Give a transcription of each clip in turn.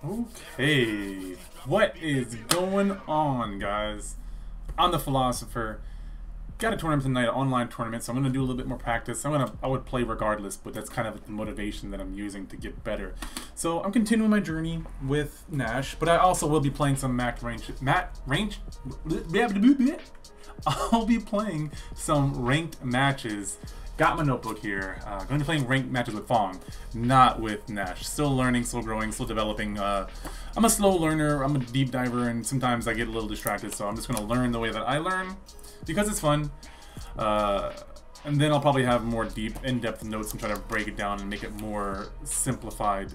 Okay, what is going on, guys? I'm the Philosopher. Got a tournament tonight, an online tournament, so I'm gonna do a little bit more practice. I would play regardless, but that's kind of the motivation that I'm using to get better. So I'm continuing my journey with Nash, but I also will be playing some I'll be playing some ranked matches. Got my notebook here. Going to be playing ranked matches with FANG, not with Nash. Still learning, still growing, still developing. I'm a slow learner, I'm a deep diver, and sometimes I get a little distracted, so I'm just going to learn the way that I learn, because it's fun. And then I'll probably have more deep, in-depth notes and try to break it down and make it more simplified.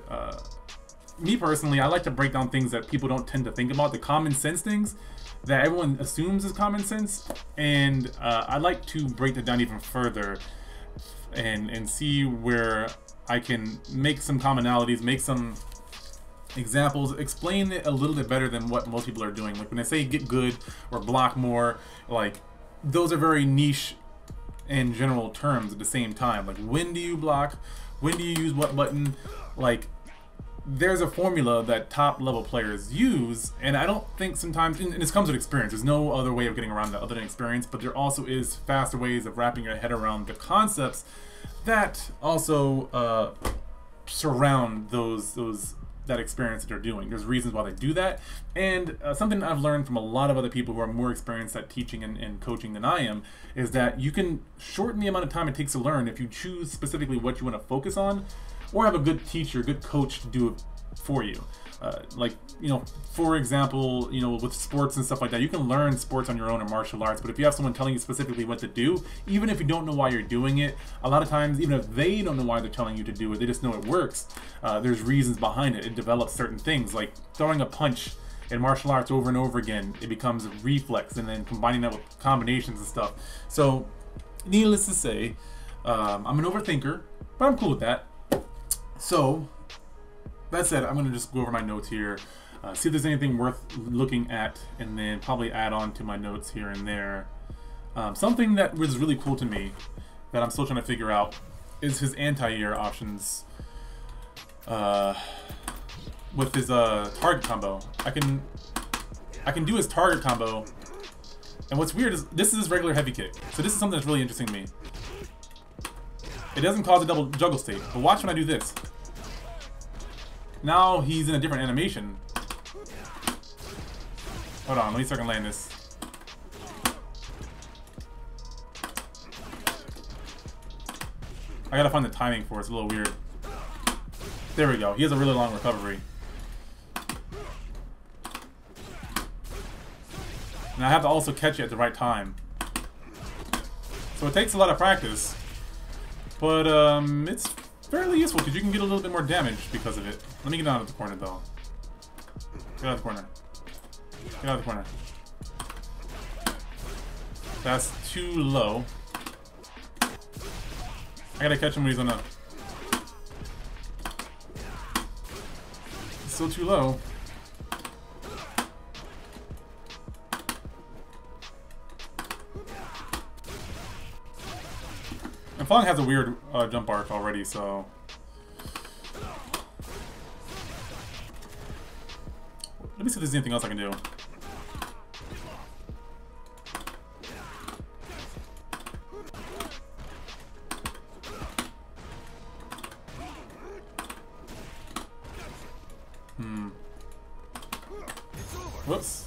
Me personally, I like to break down things that people don't tend to think about, the common sense things that everyone assumes is common sense, and I like to break it down even further and see where I can make some commonalities, make some examples, explain it a little bit better than what most people are doing. Like when I say get good or block more, like those are very niche and general terms at the same time. Like when do you block? When do you use what button? Like there's a formula that top level players use, and I don't think sometimes, and this comes with experience, there's no other way of getting around that other than experience, but there also is faster ways of wrapping your head around the concepts that also surround that experience that they're doing. There's reasons why they do that, and something I've learned from a lot of other people who are more experienced at teaching and coaching than I am is that you can shorten the amount of time it takes to learn if you choose specifically what you want to focus on, or have a good teacher, a good coach to do it for you. Like, you know, for example, you know, with sports and stuff like that, you can learn sports on your own or martial arts, but if you have someone telling you specifically what to do, even if you don't know why you're doing it, a lot of times, even if they don't know why they're telling you to do it, they just know it works, there's reasons behind it. It develops certain things, like throwing a punch in martial arts over and over again, it becomes a reflex, and then combining that with combinations and stuff. So, needless to say, I'm an overthinker, but I'm cool with that. So, that said, I'm going to just go over my notes here, see if there's anything worth looking at, and then probably add on to my notes here and there. Something that was really cool to me, that I'm still trying to figure out, is his anti-air options with his target combo. I can do his target combo, and what's weird is this is his regular heavy kick. So this is something that's really interesting to me. It doesn't cause a double juggle state, but watch when I do this. Now he's in a different animation. Hold on, let me see if I can land this. I gotta find the timing for it, it's a little weird. There we go, he has a really long recovery. And I have to also catch it at the right time. So it takes a lot of practice. But it's fairly useful because you can get a little bit more damage because of it. Let me get out of the corner though. Get out of the corner. Get out of the corner. That's too low. I gotta catch him when he's on a... It's still too low. And FANG has a weird jump arc already, so... Let me see if there's anything else I can do. Whoops.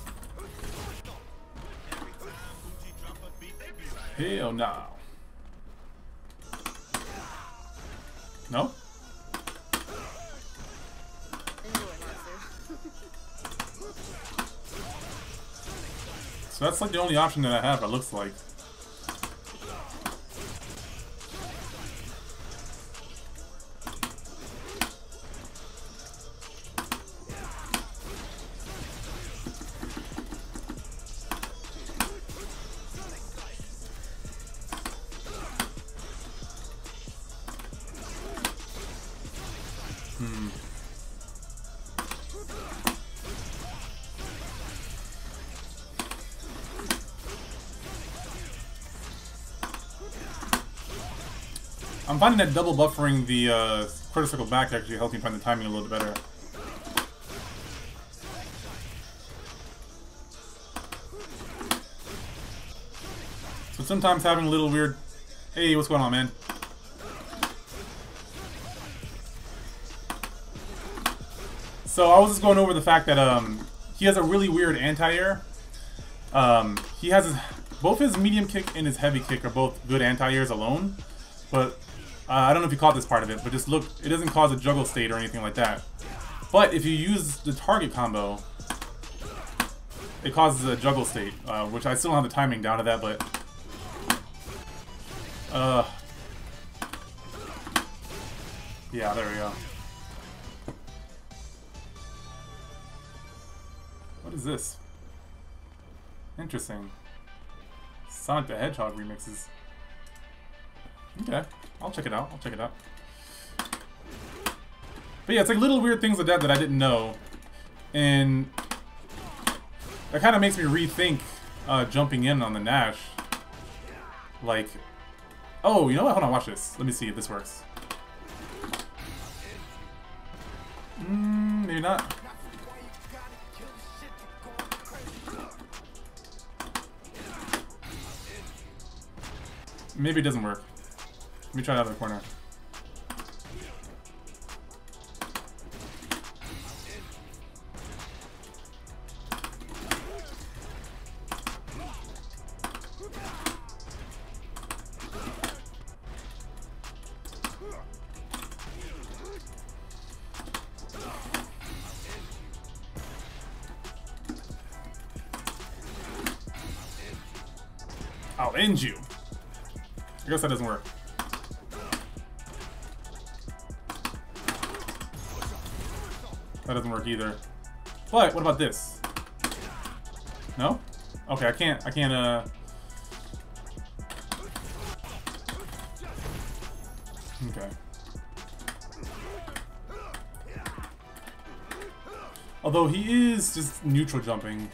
Hell no. No? So that's like the only option that I have, it looks like. I'm finding that double buffering the critical circle back actually helps me find the timing a little bit better. So sometimes having a little weird... Hey, what's going on, man? So I was just going over the fact that he has a really weird anti-air. He has both his medium kick and his heavy kick are both good anti-airs alone. But I don't know if you caught this part of it, but just look, it doesn't cause a juggle state or anything like that. But if you use the target combo, it causes a juggle state, which I still don't have the timing down to that, but... yeah, there we go. What is this? Interesting. Sonic the Hedgehog remixes. Okay, I'll check it out. I'll check it out. But yeah, it's like little weird things like that that I didn't know. And that kind of makes me rethink jumping in on the Nash. Like, oh, you know what? Hold on, watch this. Let me see if this works. Maybe not. Maybe it doesn't work. Let me try it out of the corner. I'll end you. I guess that doesn't work. That doesn't work either. But what about this? No? Okay, I can't okay. Although he is just neutral jumping.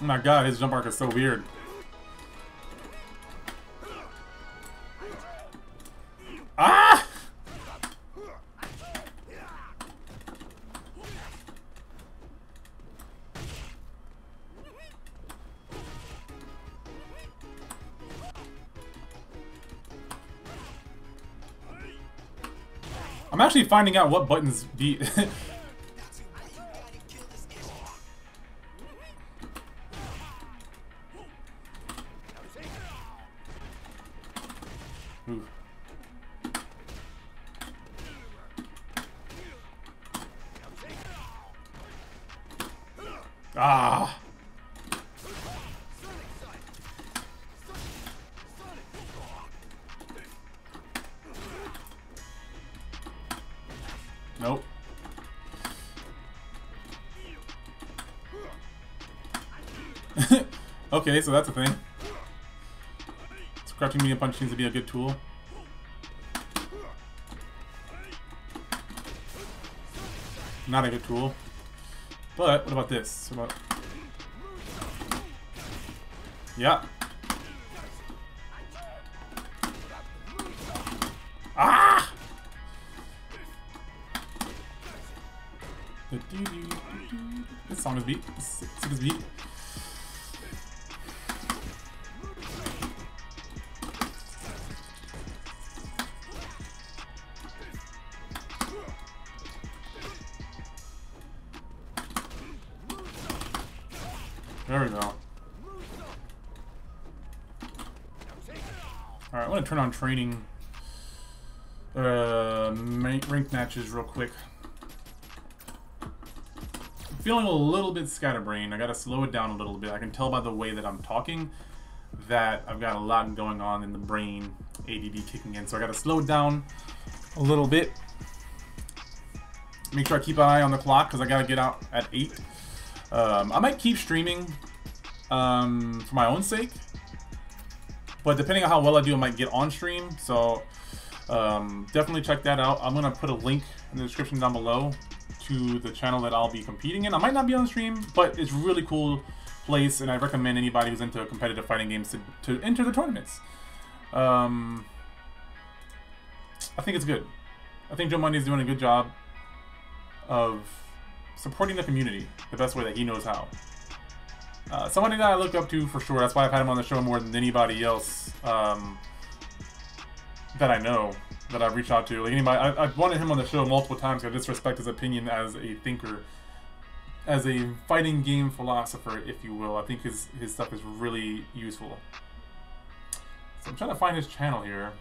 Oh my god, his jump arc is so weird. Ah! I'm actually finding out what buttons beat. Ooh. Ah! Nope. Okay, so that's a thing. Crouching medium punch seems to be a good tool. Not a good tool. But what about this? What about... yeah. Ah! This song is beat. This is beat. There we go. Alright, I want to turn on training ranked matches real quick. I'm feeling a little bit scatterbrained. I gotta slow it down a little bit. I can tell by the way that I'm talking that I've got a lot going on in the brain, ADD kicking in. So I gotta slow it down a little bit. Make sure I keep an eye on the clock because I gotta get out at 8. I might keep streaming for my own sake. But depending on how well I do, I might get on stream. So definitely check that out. I'm gonna put a link in the description down below to the channel that I'll be competing in. I might not be on stream, but it's a really cool place, and I recommend anybody who's into competitive fighting games to enter the tournaments. I think it's good. I think Joe Monday is doing a good job of supporting the community the best way that he knows how. Somebody that I look up to for sure. That's why I've had him on the show more than anybody else that I know, that I've reached out to. Like anybody, I've wanted him on the show multiple times because I just respect his opinion as a thinker, as a fighting game philosopher, if you will. I think his stuff is really useful. So I'm trying to find his channel here.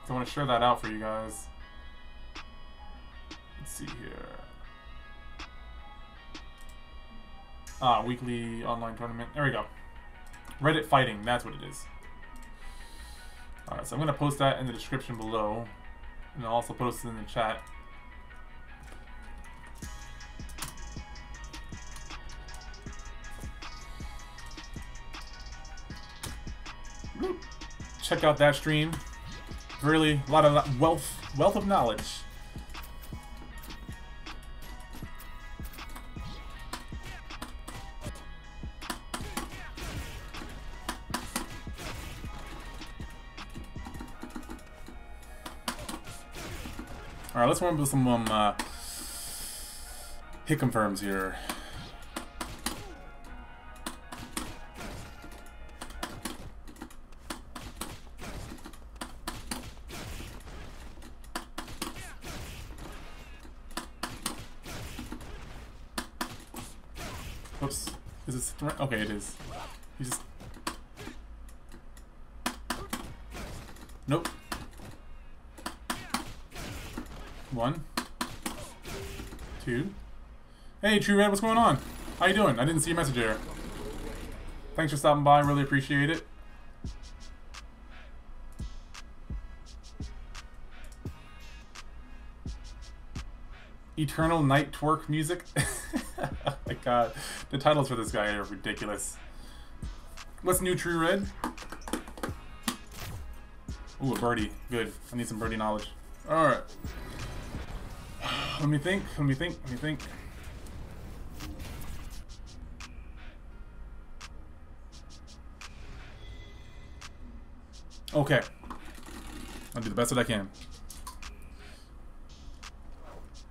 So I want to share that out for you guys. Let's see here. Weekly online tournament. There we go. Reddit Fighting, that's what it is. Alright, so I'm going to post that in the description below. And I'll also post it in the chat. Check out that stream. Really, a lot of wealth of knowledge. Alright, let's warm up with some hit confirms here. Whoops. Is this okay? It is. You just. Nope. 1, 2. Hey, True Red, what's going on? How you doing? I didn't see your message here. Thanks for stopping by. Really appreciate it. Eternal Night Twerk Music. Oh my god. The titles for this guy are ridiculous. What's new, True Red? Ooh, a birdie. Good. I need some birdie knowledge. Alright. Let me think. Okay. I'll do the best that I can.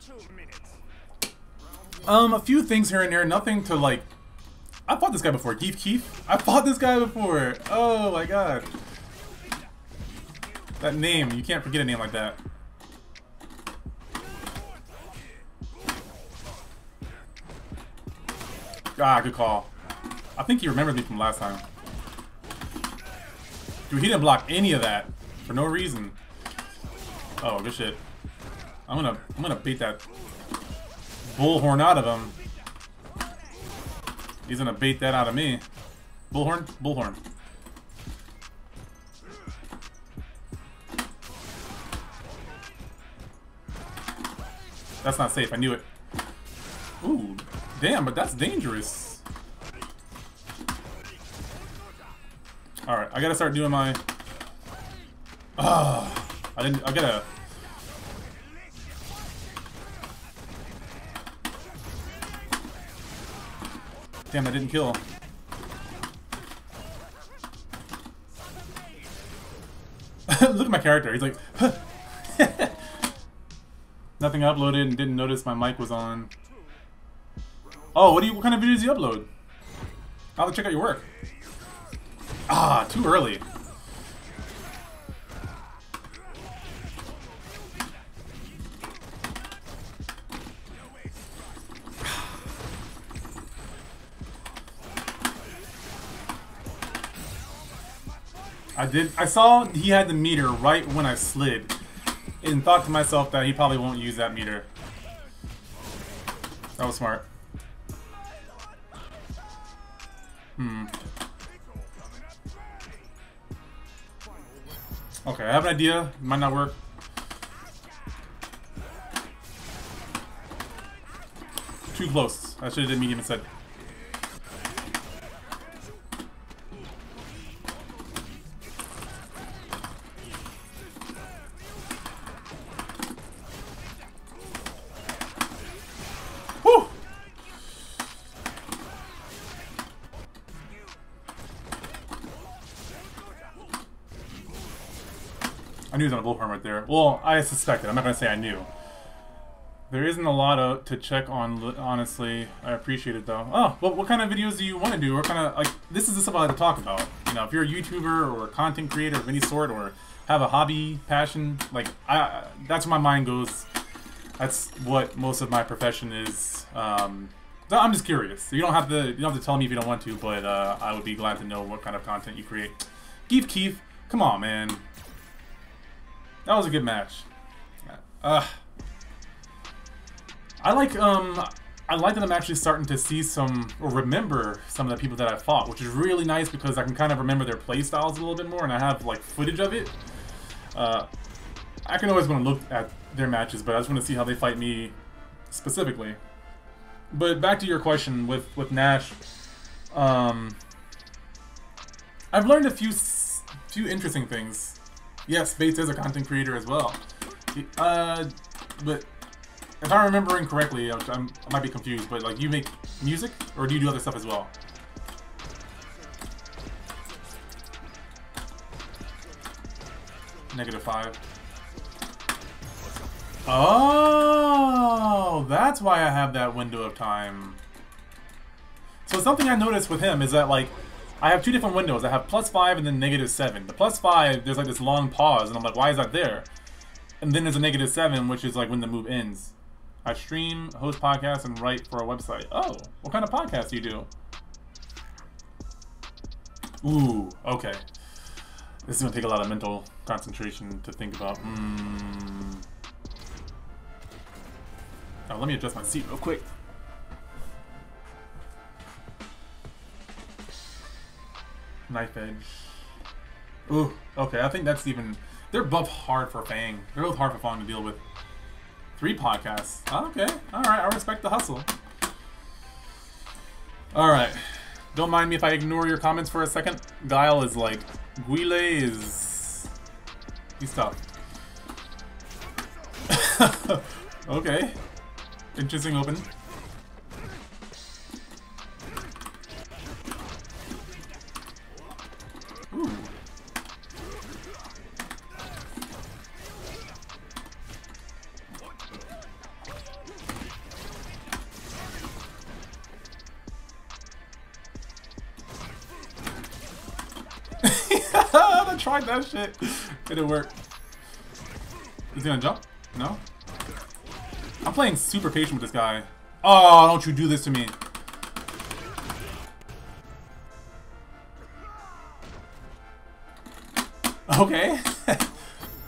2 minutes. A few things here and there, nothing to like. I fought this guy before, Keith. I fought this guy before. Oh my god. That name, you can't forget a name like that. Ah, good call. I think he remembers me from last time. Dude, he didn't block any of that for no reason. Oh, good shit. I'm gonna bait that bullhorn out of him. He's gonna bait that out of me. Bullhorn, bullhorn. That's not safe. I knew it. Ooh. Damn, but that's dangerous. Alright, I gotta start doing my... I gotta... Damn, that didn't kill. Look at my character, he's like... Nothing uploaded and didn't notice my mic was on. Oh, what kind of videos do you upload? I'll have to check out your work. Ah, too early. I saw he had the meter right when I slid and thought to myself that he probably won't use that meter. That was smart. Okay, I have an idea. It might not work. Too close. I should have did medium instead. Whew! I knew he was on a bull farm right there. Well, I suspected. I'm not gonna say I knew. There isn't a lot to check on, honestly. I appreciate it though. Oh, well, what kind of videos do you want to do? What kind of, like, this is the stuff I like to talk about. You know, if you're a YouTuber or a content creator of any sort, or have a hobby, passion, like, that's where my mind goes. That's what most of my profession is. I'm just curious. You don't have to tell me if you don't want to, but I would be glad to know what kind of content you create. Keith, come on, man. That was a good match. I like that I'm actually starting to see some, or remember some of the people that I fought, which is really nice because I can kind of remember their play styles a little bit more, and I have like footage of it. I can always go and look at their matches, but I just want to see how they fight me specifically. But back to your question with Nash, I've learned a few interesting things. Yes, Bates is a content creator as well, but if I'm remembering correctly, I might be confused, but like, you make music, or do you do other stuff as well? -5. Oh, that's why I have that window of time. So something I noticed with him is that, like, I have two different windows. I have +5 and then -7. The +5, there's like this long pause, and I'm like, why is that there? And then there's a -7, which is like when the move ends. I stream, host podcasts, and write for a website. Oh, what kind of podcasts do you do? Ooh, okay. This is gonna take a lot of mental concentration to think about. Oh, let me adjust my seat real quick. Knife edge. Ooh, okay, I think that's even... They're both hard for FANG. They're both hard for FANG to deal with. 3 podcasts. Okay, alright, I respect the hustle. Alright. Don't mind me if I ignore your comments for a second. Guile is like... Guile is... He's tough. Okay. Interesting open. Ooh. I tried that shit. Didn't work. He's gonna jump? No? I'm playing super patient with this guy. Oh, don't you do this to me. Okay.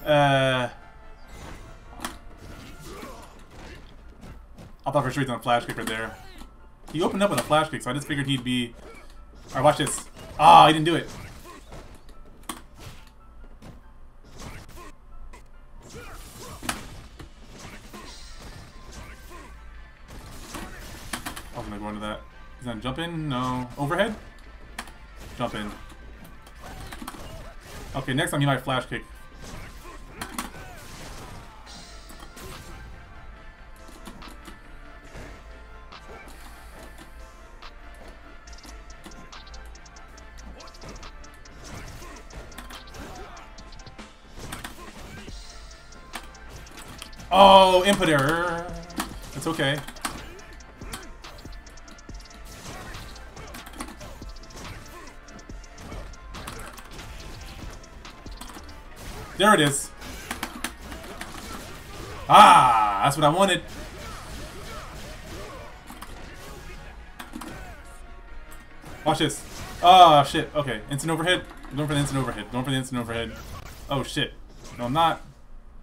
I thought for sure he's on a flash kick right there. He opened up with a flash kick, so I just figured he'd be... Alright, watch this. Ah, he didn't do it. I was gonna go into that. He's gonna jump in? No. Overhead? Jump in. Okay, next time he might flash kick. Oh, input error. It's okay. There it is. Ah, that's what I wanted. Watch this. Oh, shit. Okay, instant overhead. I'm going for the instant overhead. Going for the instant overhead. Oh, shit. No, I'm not.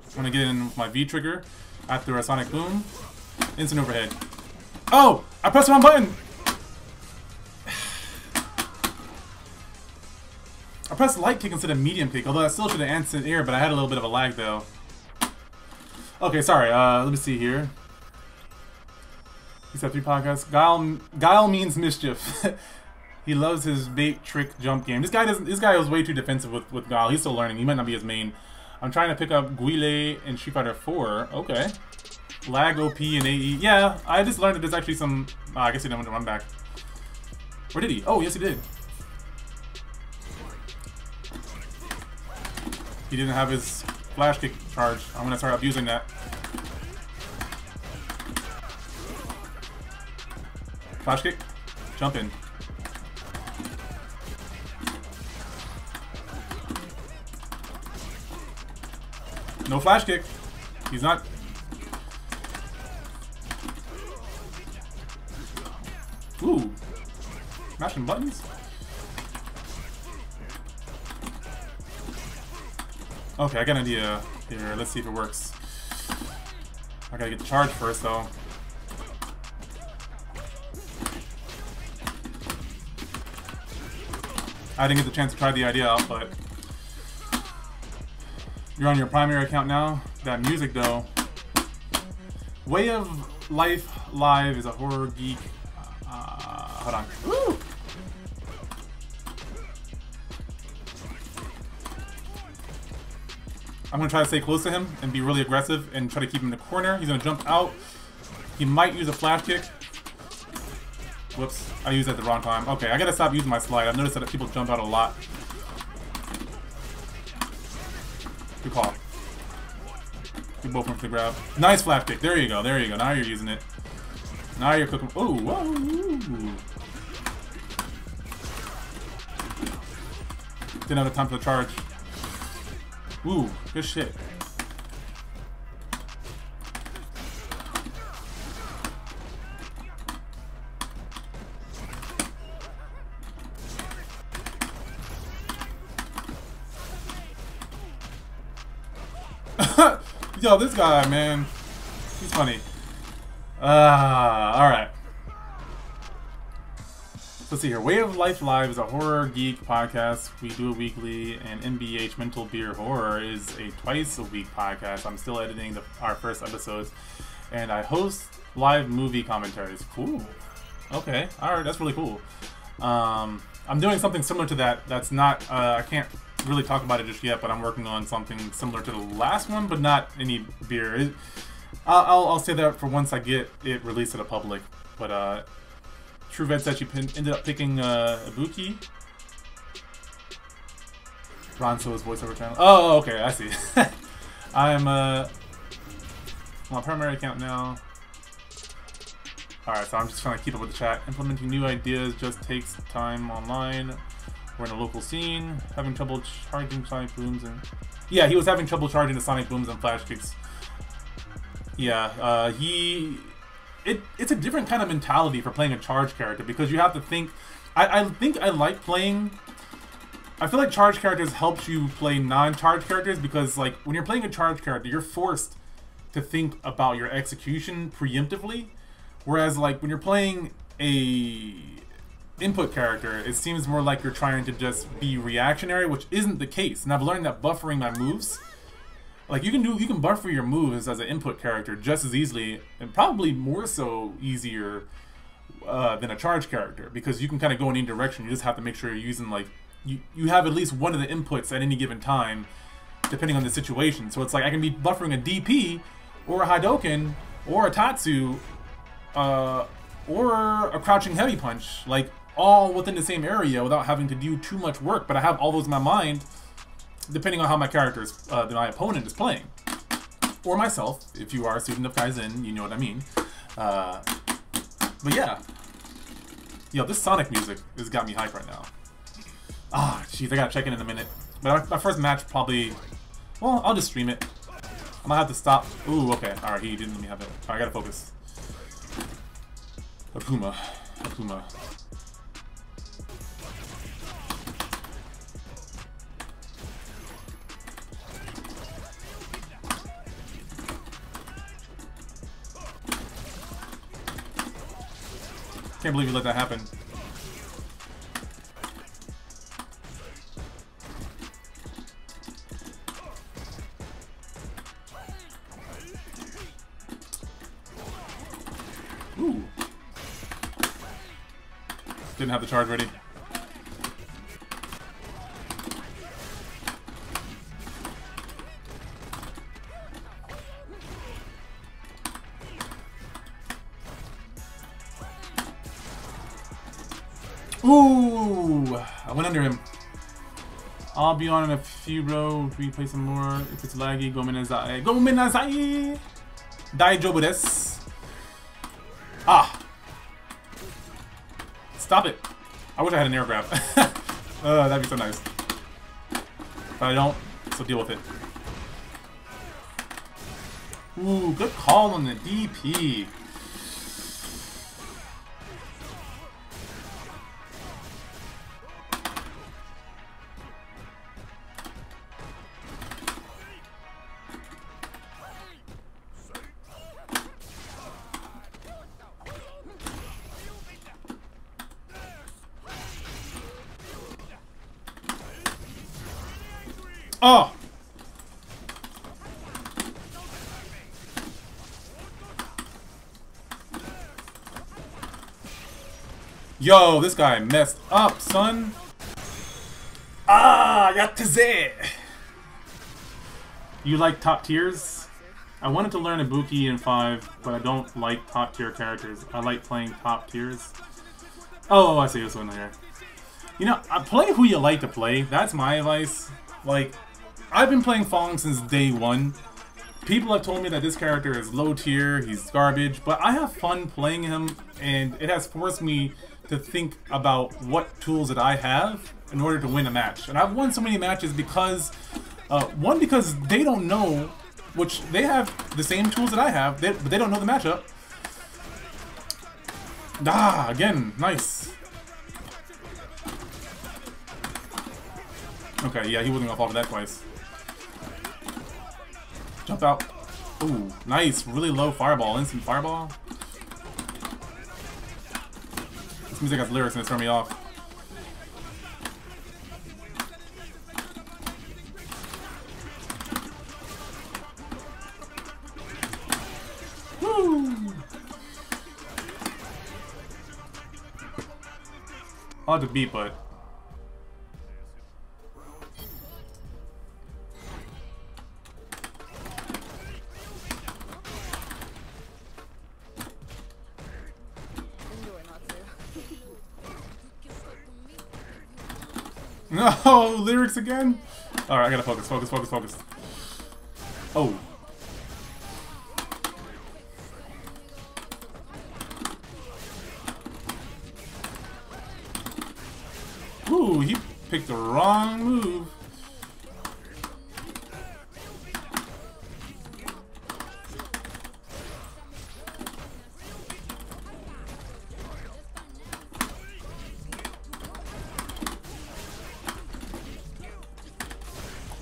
I'm gonna get in with my V trigger after a sonic boom. Instant overhead. Oh! I pressed the wrong button! I pressed light kick instead of medium kick, although I still should have answered air, but I had a little bit of a lag though. Okay, sorry, let me see here. He said 3 podcasts. Guile means mischief. He loves his bait trick jump game. This guy doesn't. This guy was way too defensive with Guile. He's still learning. He might not be his main. I'm trying to pick up Guile in Street Fighter 4. Okay. Lag OP and AE. Yeah, I just learned that there's actually some. I guess he didn't want to run back. Or did he? Oh, yes, he did. He didn't have his flash kick charge. I'm gonna start abusing that. Flash kick. Jump in. No flash kick. He's not. Ooh. Mashing buttons? Okay, I got an idea here. Let's see if it works. I gotta get the charge first, though. I didn't get the chance to try the idea out, but you're on your primary account now. That music, though. Way of Life Live is a horror geek. Hold on. Woo! I'm gonna try to stay close to him and be really aggressive and try to keep him in the corner. He's gonna jump out. He might use a flash kick. Whoops, I used it at the wrong time. Okay, I gotta stop using my slide. I've noticed that people jump out a lot. Good call. Good both from the grab. Nice flash kick. There you go. There you go. Now you're using it. Now you're cooking. Oh, whoa. Didn't have the time for the charge. Ooh, good shit. Yo, this guy, man. He's funny. Alright. Let's see here. Way of Life Live is a horror geek podcast. We do it weekly, and MBH Mental Beer Horror is a twice-a-week podcast. I'm still editing our first episodes, and I host live movie commentaries. Cool. Okay. Alright, that's really cool. I'm doing something similar to that. That's not, I can't really talk about it just yet, but I'm working on something similar to the last one, but not any beer. I'll say that for once I get it released to the public. But True Vet said she ended up picking Ibuki. Ronso's voiceover channel. Oh, okay, I see. I'm on my primary account now. Alright, so I'm just trying to keep up with the chat. Implementing new ideas just takes time online. We're in a local scene. Having trouble charging sonic booms and... Yeah, he was having trouble charging the sonic booms and flash kicks. Yeah, it's a different kind of mentality for playing a charge character because you have to think... I think I like playing... I feel like charge characters helps you play non-charge characters because, like, when you're playing a charge character, you're forced to think about your execution preemptively. Whereas, like, when you're playing a input character, it seems more like you're trying to just be reactionary, which isn't the case. And I've learned that buffering my moves, like, you can buffer your moves as an input character just as easily, and probably more so easier than a charge character, because you can kind of go in any direction. You just have to make sure you're using, like, you have at least one of the inputs at any given time, depending on the situation. So it's like I can be buffering a DP, or a Hadoken, or a Tatsu, or a crouching heavy punch, like, all within the same area without having to do too much work. But I have all those in my mind, depending on how my character is, my opponent is playing. Or myself, if you are a student of Kaizen, you know what I mean. But yeah. Yo, this Sonic music has got me hyped right now. Ah, jeez, I gotta check in a minute. But my first match probably... Well, I'll just stream it. I'm gonna have to stop. Ooh, okay. Alright, he didn't let me have it. Alright, I gotta focus. Akuma. Can't believe you let that happen. Ooh. Didn't have the charge ready. Ooh! I went under him. I'll be on in a few, bro. If we play some more, if it's laggy, gomenazai. Gomenazai! Daijoubu desu. Ah! Stop it! I wish I had an air grab. That'd be so nice. But I don't, so deal with it. Ooh, good call on the DP. Oh! Yo, this guy messed up, son. Ah, yattaze! You like top tiers? I wanted to learn Ibuki in 5, but I don't like top tier characters. I like playing top tiers. Oh, I see this one here. You know, play who you like to play. That's my advice. Like, I've been playing FANG since day 1. People have told me that this character is low tier, he's garbage, but I have fun playing him, and it has forced me to think about what tools that I have in order to win a match. And I've won so many matches because, one, because they don't know, which they have the same tools that I have, but they don't know the matchup. Ah, again, nice. Okay, yeah, he wasn't gonna fall for that twice. Jump out. Ooh, nice. Really low fireball. Instant fireball. This music has lyrics and it's throwing me off. Woo! Hard to beat, but no, lyrics again? Alright, I gotta focus, focus, focus, focus. Oh. Ooh, he picked the wrong move.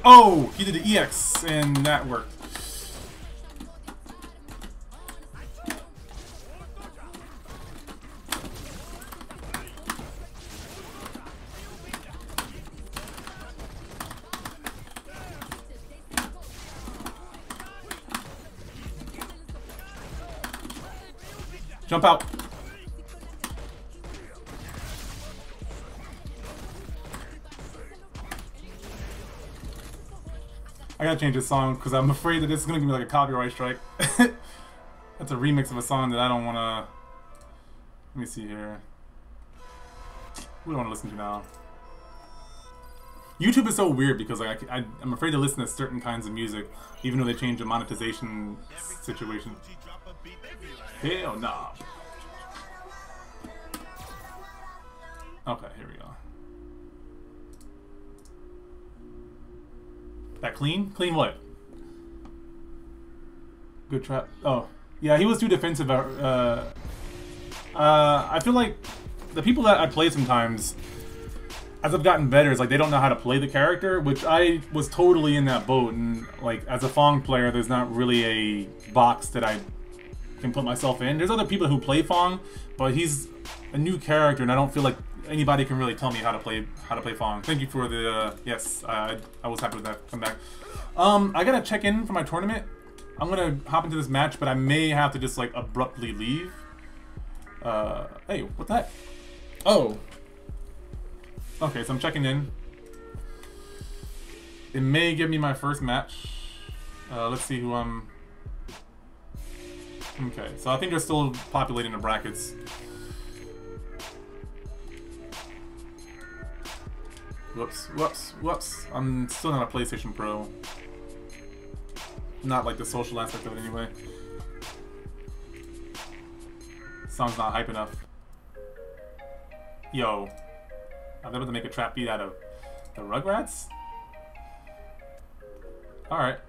Oh, he did the EX, and that worked. Jump out. I gotta change this song because I'm afraid that this is gonna give me like a copyright strike. That's a remix of a song that I don't wanna. Let me see here. Who do I wanna listen to now? YouTube is so weird because like I'm afraid to listen to certain kinds of music, even though they change the monetization situation. Hell nah. Okay, here we go. That clean? Clean what? Good trap. Oh, yeah, he was too defensive. I feel like the people that I play sometimes, as I've gotten better, is like they don't know how to play the character, which I was totally in that boat. And like as a FANG player, there's not really a box that I can put myself in. There's other people who play FANG, but he's a new character, and I don't feel like anybody can really tell me how to play FANG. Thank you for the yes. I was happy with that. Come back. I gotta check in for my tournament. I'm gonna hop into this match, but I may have to just like abruptly leave. Hey, what the heck? Oh. Okay, so I'm checking in. It may give me my first match. Let's see who I'm... Okay, so I think they're still populating the brackets. Whoops, whoops, whoops. I'm still not a PlayStation Pro. Not like the social aspect of it anyway. Song's not hype enough. Yo. I was able to make a trap beat out of the Rugrats? Alright.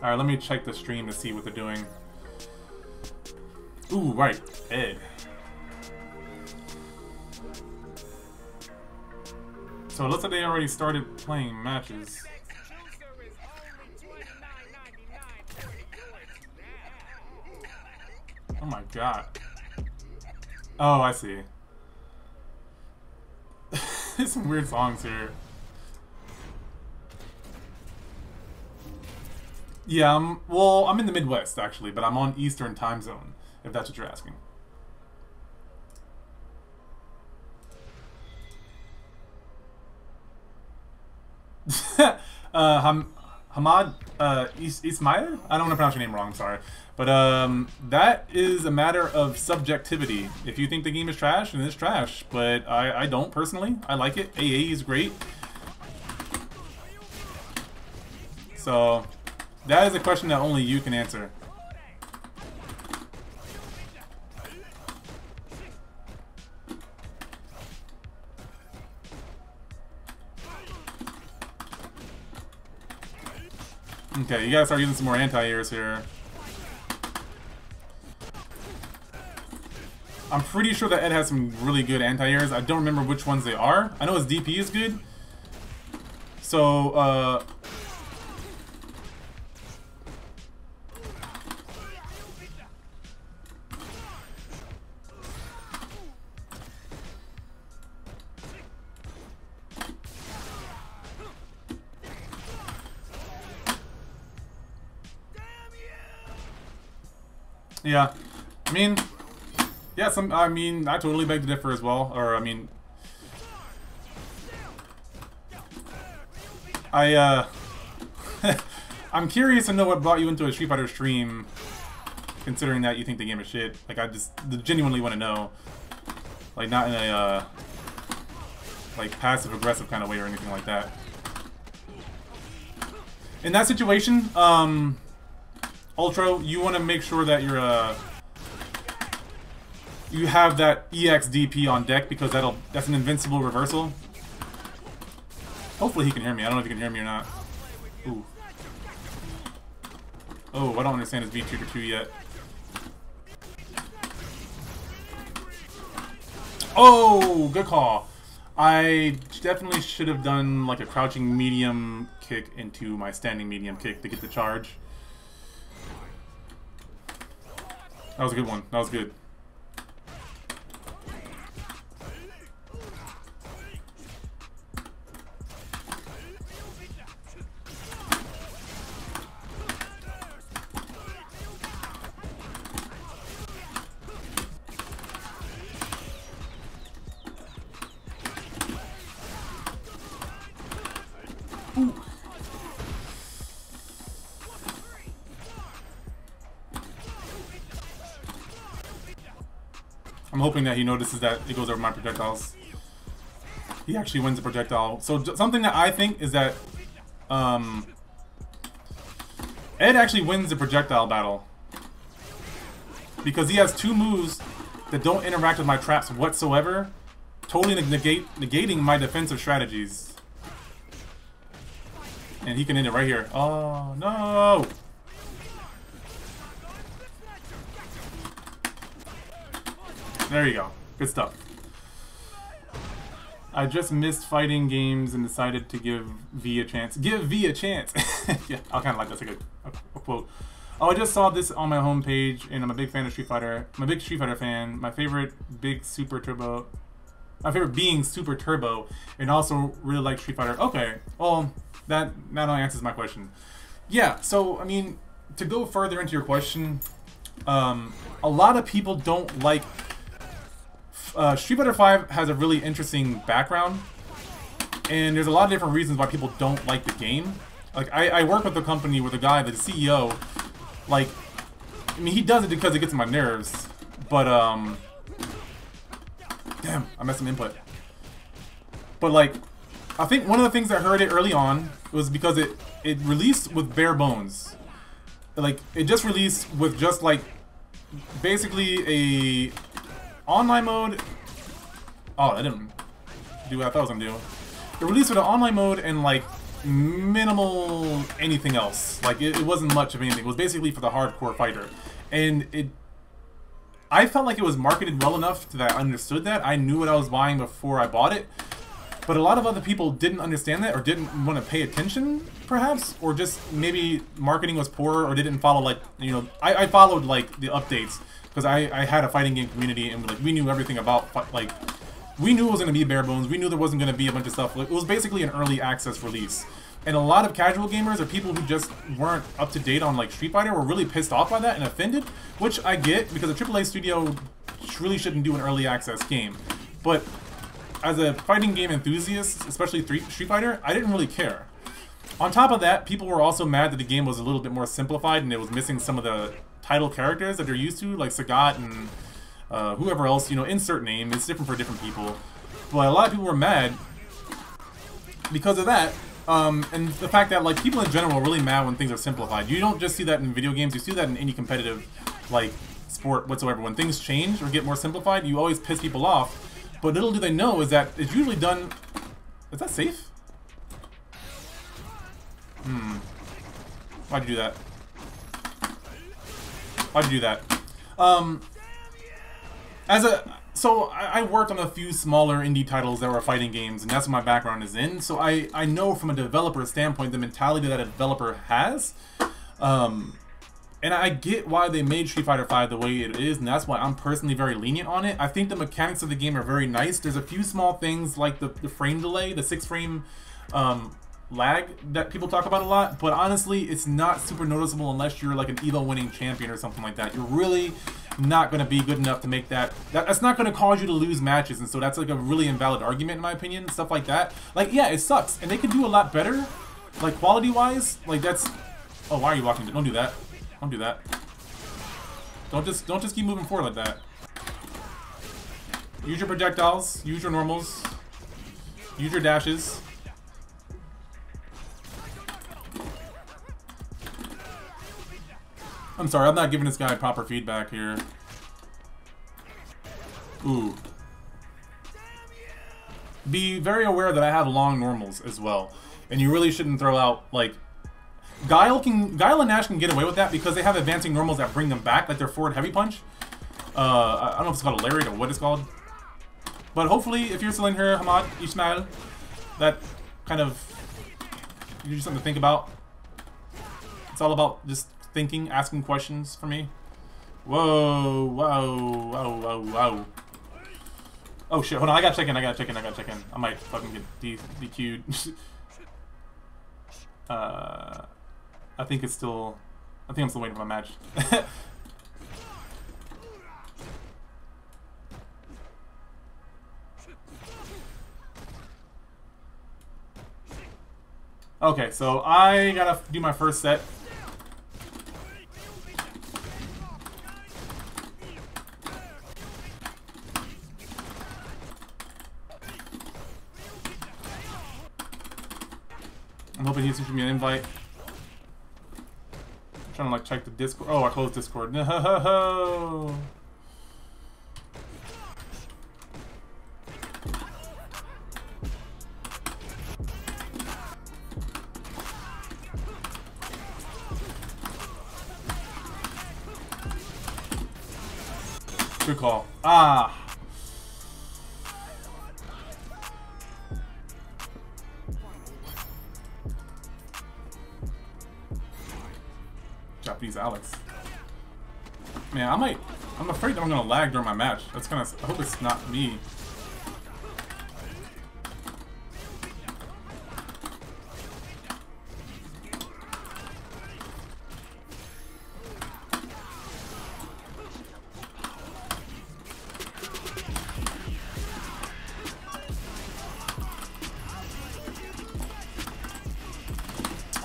Alright, let me check the stream to see what they're doing. Ooh, right. Ed. So it looks like they already started playing matches. Oh my god. Oh, I see. There's some weird songs here. Yeah, well, I'm in the Midwest, actually, but I'm on Eastern time zone, if that's what you're asking. Hamad Ismail? I don't want to pronounce your name wrong, I'm sorry. But that is a matter of subjectivity. If you think the game is trash, then it's trash. But I don't personally. I like it. AA is great. So that is a question that only you can answer. Okay, you gotta start using some more anti-airs here. I'm pretty sure that Ed has some really good anti-airs. I don't remember which ones they are. I know his DP is good. So, yeah. I mean... Yeah, I totally beg to differ as well. Or, I mean... I'm curious to know what brought you into a Street Fighter stream, considering that you think the game is shit. Like, I just genuinely want to know. Like, not in a, like, passive-aggressive kind of way or anything like that. In that situation, Ultra, you want to make sure that you're, you have that EXDP on deck, because that's an invincible reversal. Hopefully he can hear me. I don't know if he can hear me or not. Ooh. Oh, I don't understand his V-Trigger 2 yet. Oh, good call. I definitely should have done like a crouching medium kick into my standing medium kick to get the charge. That was a good one. That was good. I'm hoping that he notices that it goes over my projectiles. He actually wins the projectile. So something that I think is that Ed actually wins the projectile battle, because he has two moves that don't interact with my traps whatsoever, totally negating my defensive strategies. And he can end it right here. Oh, no! There you go. Good stuff. I just missed fighting games and decided to give V a chance. Give V a chance! Yeah, I kind of like that's like a quote. Oh, I just saw this on my homepage, and I'm a big fan of Street Fighter. I'm a big Street Fighter fan. My favorite being Super Turbo, and also really like Street Fighter. Okay, well, that only answers my question. Yeah, so, I mean, to go further into your question, a lot of people don't like... Street Fighter V has a really interesting background, and there's a lot of different reasons why people don't like the game. Like, I work with a company where the guy, the CEO, like, I mean, he does it because it gets on my nerves, but, damn, I messed some input. But, like, I think one of the things that hurt it early on was because it released with bare bones. Like, it just released with just, like, basically a online mode. Oh, that didn't do what I thought it was gonna do. It released with an online mode and, like, minimal anything else. Like, it wasn't much of anything. It was basically for the hardcore fighter. And I felt like it was marketed well enough that I understood that. I knew what I was buying before I bought it. But a lot of other people didn't understand that, or didn't want to pay attention, perhaps, or just maybe marketing was poor, or didn't follow, like, you know, I followed, like, the updates, because I had a fighting game community, and, like, we knew everything about, like, we knew it was going to be bare bones, we knew there wasn't going to be a bunch of stuff. Like, it was basically an early access release. And a lot of casual gamers, or people who just weren't up to date on, like, Street Fighter, were really pissed off by that and offended, which I get, because a AAA studio really shouldn't do an early access game. But as a fighting game enthusiast, especially Street Fighter, I didn't really care. On top of that, people were also mad that the game was a little bit more simplified and it was missing some of the title characters that they're used to, like Sagat and whoever else, you know, insert name. It's different for different people. But a lot of people were mad because of that. And the fact that, like, people in general are really mad when things are simplified. You don't just see that in video games, you see that in any competitive, like, sport whatsoever. When things change or get more simplified, you always piss people off. But little do they know is that it's usually done... Is that safe? Why'd you do that? Why'd you do that? So I worked on a few smaller indie titles that were fighting games, and that's what my background is in. So I know from a developer standpoint the mentality that a developer has. And I get why they made Street Fighter V the way it is, and that's why I'm personally very lenient on it. I think the mechanics of the game are very nice. There's a few small things like the frame delay, the 6-frame lag that people talk about a lot, but honestly, it's not super noticeable unless you're like an EVO winning champion or something like that. You're really not going to be good enough to make that's not going to cause you to lose matches, and so that's like a really invalid argument in my opinion. Stuff like that, like, yeah, it sucks, and they could do a lot better, like quality wise. Like, that's... Oh, why are you walking? Don't do that. Don't do that. Don't just keep moving forward like that. Use your projectiles, use your normals, use your dashes. I'm sorry, I'm not giving this guy proper feedback here. Ooh. Be very aware that I have long normals as well. And you really shouldn't throw out, like... Guile and Nash can get away with that because they have advancing normals that bring them back, like their forward heavy punch. I don't know if it's called a lariat or what it's called. But hopefully, if you're still in here, Hamad, Ismail, that kind of gives you something to think about. It's all about just thinking, asking questions for me. Whoa, whoa, whoa, whoa, whoa. Oh shit, hold on, I gotta check in. I might fucking get DQ'd. I think I'm still waiting for my match. Okay, so I gotta do my first set. I'm hoping he's giving me an invite. I'm trying to like check the Discord. Oh, I closed Discord. No. Good call. Ah. Japanese Alex. Man, I'm afraid that I'm gonna lag during my match. That's kind of, I hope it's not me.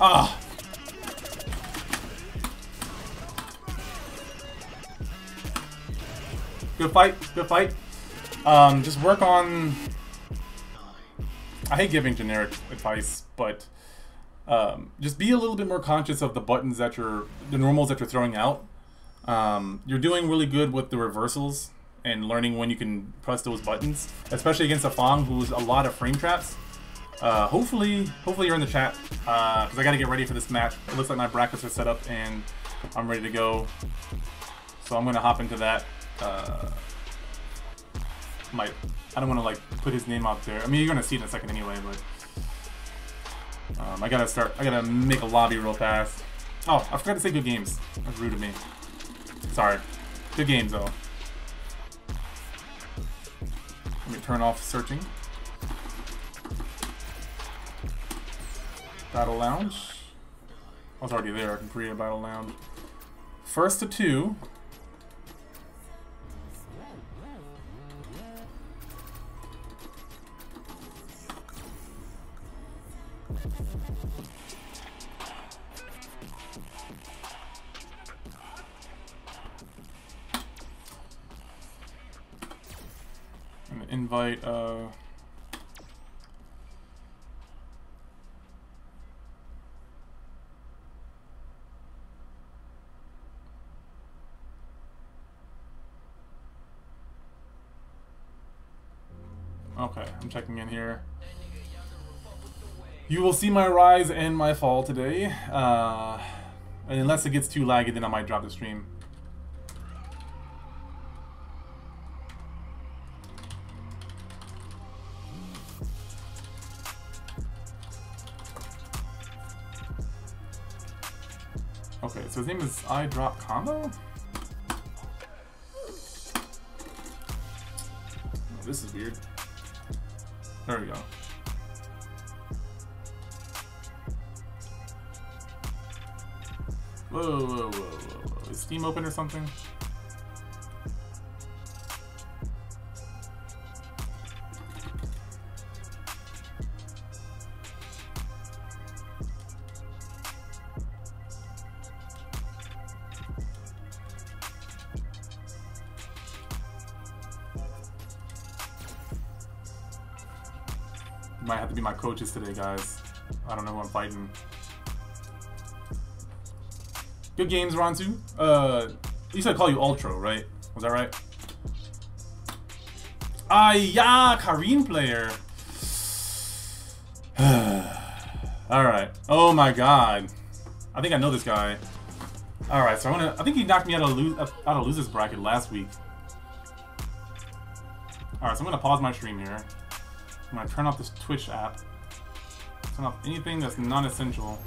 Ah! Good fight, good fight. Just work on... I hate giving generic advice, but just be a little bit more conscious of the buttons that the normals that you're throwing out. You're doing really good with the reversals and learning when you can press those buttons, especially against a FANG who's a lot of frame traps. Hopefully you're in the chat, because I gotta get ready for this match. It looks like my brackets are set up and I'm ready to go. So I'm gonna hop into that. I don't want to like put his name out there. I mean, you're gonna see it in a second anyway, but I gotta make a lobby real fast. Oh, I forgot to say good games. That's rude of me. Sorry. Good games though. Let me turn off searching. Battle Lounge. I was already there. I can create a Battle Lounge. First to 2. I'm gonna invite okay, I'm checking in here. You will see my rise and my fall today. And unless it gets too laggy, then I might drop the stream. Okay, so his name is I Drop Combo? Oh, this is weird. There we go. Whoa. Is Steam open or something? You might have to be my coaches today, guys. I don't know who I'm fighting. Good games, Ransu. You said I call you Ultra, right? Was that right? Ah, yeah, Karine player. Alright. Oh my god. I think I know this guy. Alright, so I think he knocked me out of losers bracket last week. Alright, so I'm gonna pause my stream here. I'm gonna turn off this Twitch app. Turn off anything that's non-essential.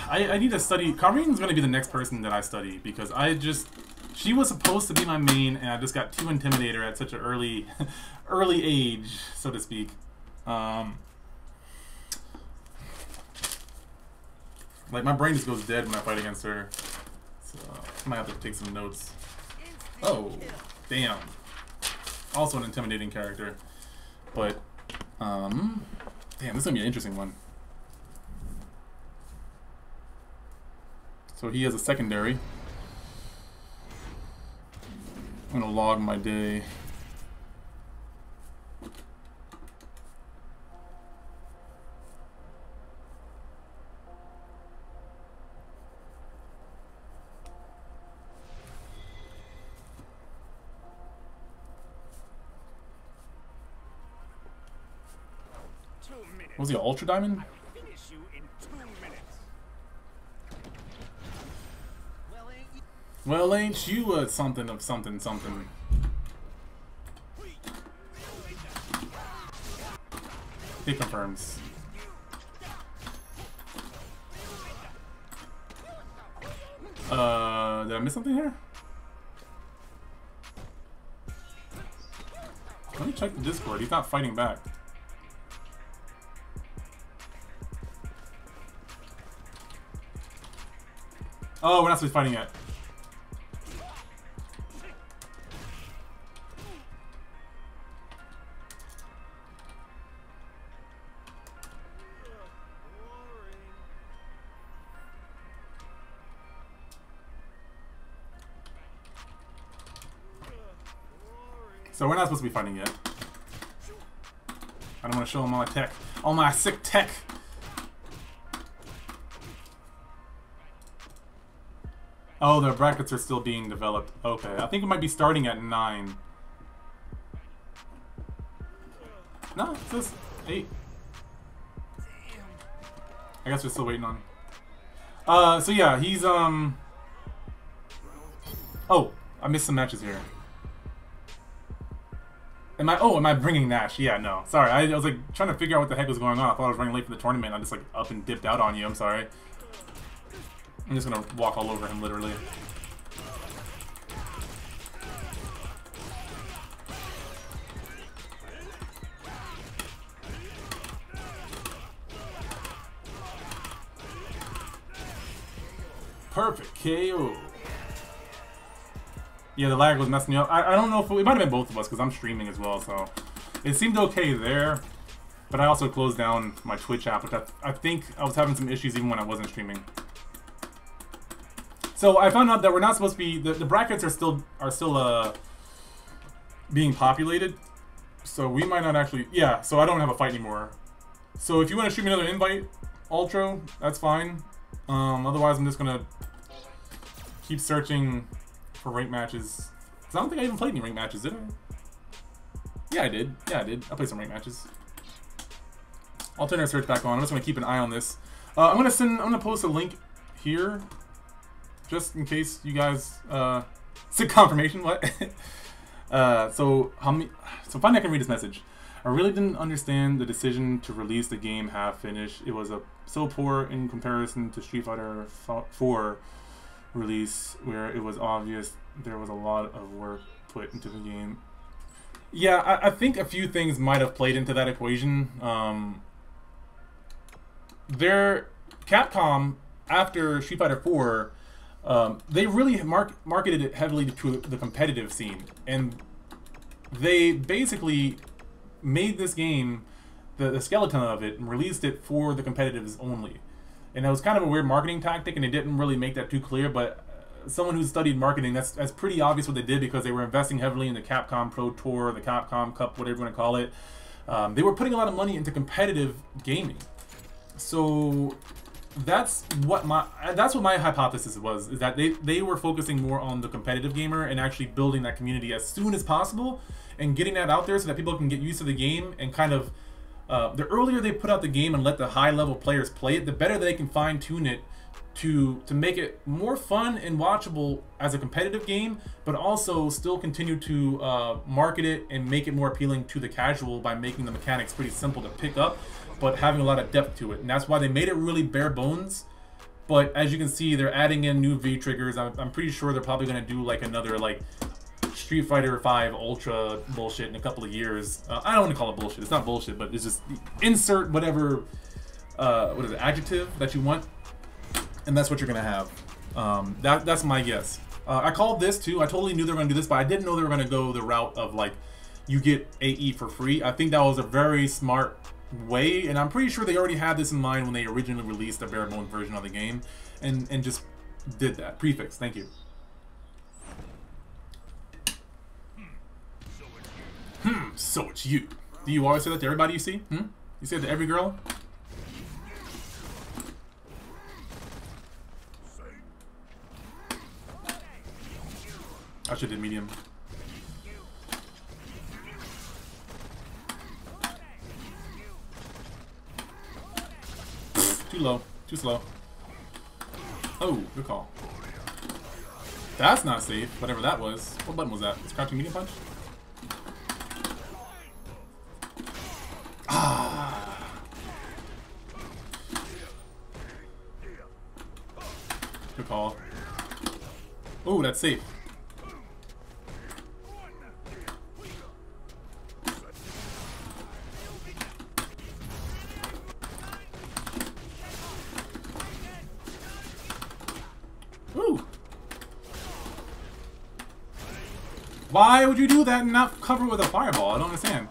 I need to study. Karine's gonna be the next person that I study because she was supposed to be my main, and I just got too intimidated at such an early age, so to speak. Like my brain just goes dead when I fight against her, so I might have to take some notes. Oh, damn. Also an intimidating character, but damn, this is gonna be an interesting one. So he has a secondary. I'm gonna log my day. Was he an Ultra Diamond? Well, ain't you a something of something something? He confirms. Did I miss something here? Let me check the Discord. He's not fighting back. Oh, we're not supposed to be fighting yet. So we're not supposed to be fighting yet. I don't want to show them all my tech. All my sick tech! Oh, the brackets are still being developed. Okay, I think it might be starting at 9. No, it says 8. I guess we're still waiting on. So yeah, he's, Oh, I missed some matches here. Am I bringing Nash? Yeah, no. Sorry, I was like trying to figure out what the heck was going on. I thought I was running late for the tournament. I just like up and dipped out on you. I'm sorry. I'm just gonna walk all over him, literally. Perfect KO. Yeah, the lag was messing me up. I don't know if it might have been both of us because I'm streaming as well, so it seemed okay there. But I also closed down my Twitch app, which I think I was having some issues even when I wasn't streaming. So I found out that we're not supposed to be the brackets are still being populated. So we might not actually so I don't have a fight anymore. So if you want to shoot me another invite, Ultra, that's fine. Otherwise I'm just gonna keep searching for ranked matches. Cause I don't think I even played any ranked matches, did I? Yeah, I did. Yeah, I did. I played some ranked matches. I'll turn our search back on. I'm just gonna keep an eye on this. I'm gonna post a link here, just in case you guys seek confirmation. What? So finally I can read this message. I really didn't understand the decision to release the game half finished. It was so poor in comparison to Street Fighter 4 release, where it was obvious there was a lot of work put into the game. Yeah, I think a few things might have played into that equation. Capcom, after Street Fighter 4, they really marketed it heavily to the competitive scene, and they basically made this game, the skeleton of it, and released it for the competitives only. And it was kind of a weird marketing tactic, and it didn't really make that too clear, but someone who studied marketing, that's pretty obvious what they did, because they were investing heavily in the Capcom Pro Tour, the Capcom Cup, whatever you want to call it. They were putting a lot of money into competitive gaming. So that's what my hypothesis was, is that they were focusing more on the competitive gamer and actually building that community as soon as possible and getting that out there so that people can get used to the game, and kind of the earlier they put out the game and let the high level players play it, the better they can fine tune it to make it more fun and watchable as a competitive game, but also still continue to market it and make it more appealing to the casual by making the mechanics pretty simple to pick up, but having a lot of depth to it. And that's why they made it really bare bones. But as you can see, they're adding in new V triggers. I'm pretty sure they're probably going to do like another like Street Fighter 5 Ultra bullshit in a couple of years. I don't want to call it bullshit. It's not bullshit, but it's just insert whatever what is it, adjective that you want, and that's what you're going to have. That's my guess. I called this too. I totally knew they were going to do this, but I didn't know they were going to go the route of like you get AE for free. I think that was a very smart way, and I'm pretty sure they already had this in mind when they originally released the bare bones version of the game, and just did that. Prefix, thank you. So it's you. Do you always say that to everybody you see? You say it to every girl? I should have medium. Too low. Too slow. Oh, good call. That's not safe. Whatever that was. What button was that? It's crouching medium punch? Ah. Good call. Oh, that's safe. Woo! Why would you do that and not cover it with a fireball? I don't understand.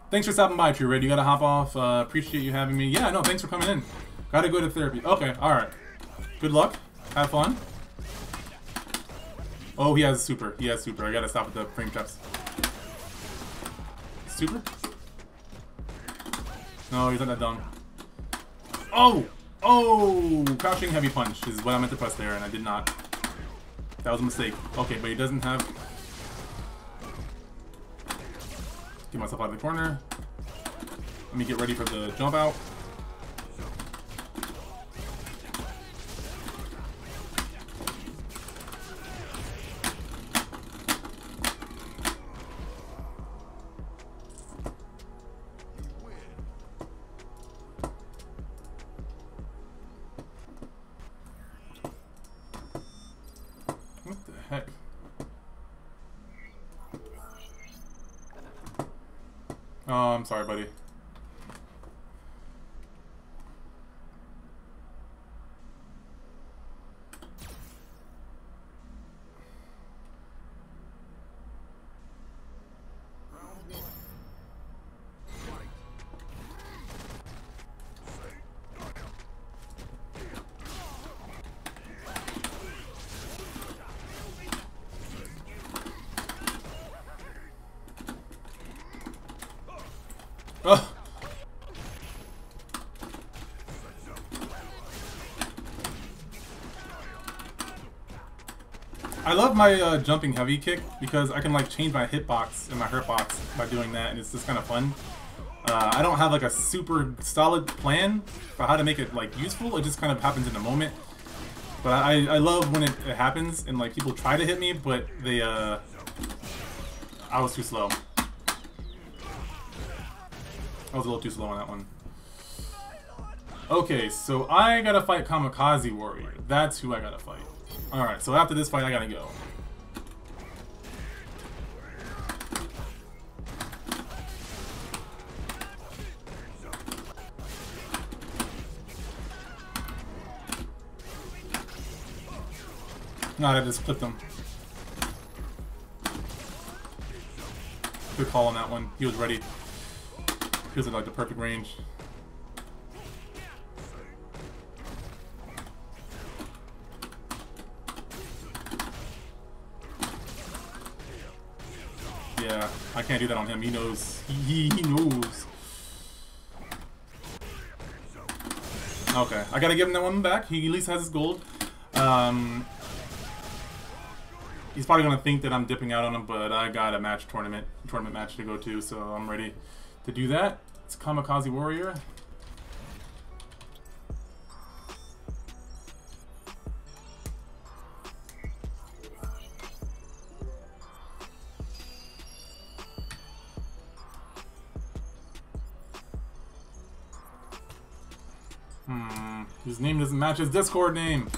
Thanks for stopping by, True Red. You gotta hop off. Appreciate you having me. Yeah, no, thanks for coming in. Gotta go to therapy. Okay, alright. Good luck. Have fun. Oh, he has super. He has super. I gotta stop with the frame traps. Super? No, he's not that dumb. Oh! Oh! Crouching heavy punch is what I meant to press there, and I did not. That was a mistake. Okay, but he doesn't have... Get myself out of the corner. Let me get ready for the jump out. What the heck? Oh, I'm sorry, buddy. Ugh. I love my jumping heavy kick because I can like change my hitbox and my hurtbox by doing that, and it's just kind of fun. I don't have like a super solid plan for how to make it like useful. It just kind of happens in the moment. But I love when it happens and like people try to hit me, but they I was too slow. I was a little too slow on that one. Okay, so I gotta fight Kamikaze Warrior. That's who I gotta fight. Alright, so after this fight, I gotta go. No, I just clipped him. Good call on that one. He was ready. He was in like the perfect range. Yeah, I can't do that on him. He knows. He knows. Okay, I gotta give him that one back. He at least has his gold. He's probably gonna think that I'm dipping out on him, but I got a tournament match to go to, so I'm ready to do that. It's Kamikaze Warrior. His name doesn't match his Discord name.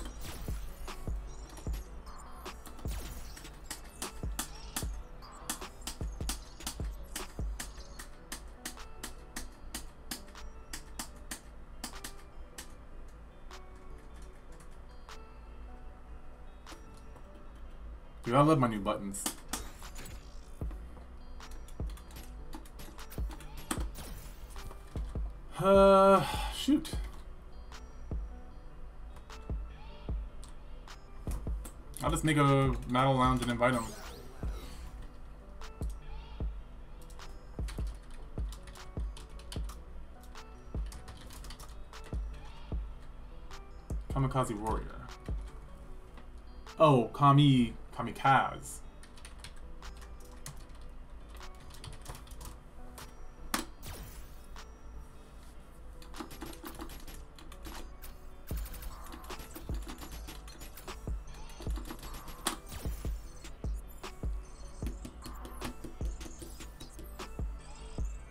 Dude, I love my new buttons. Shoot. I'll just make a Battle Lounge and invite him. Kamikaze Warrior. Oh, Kamikaze.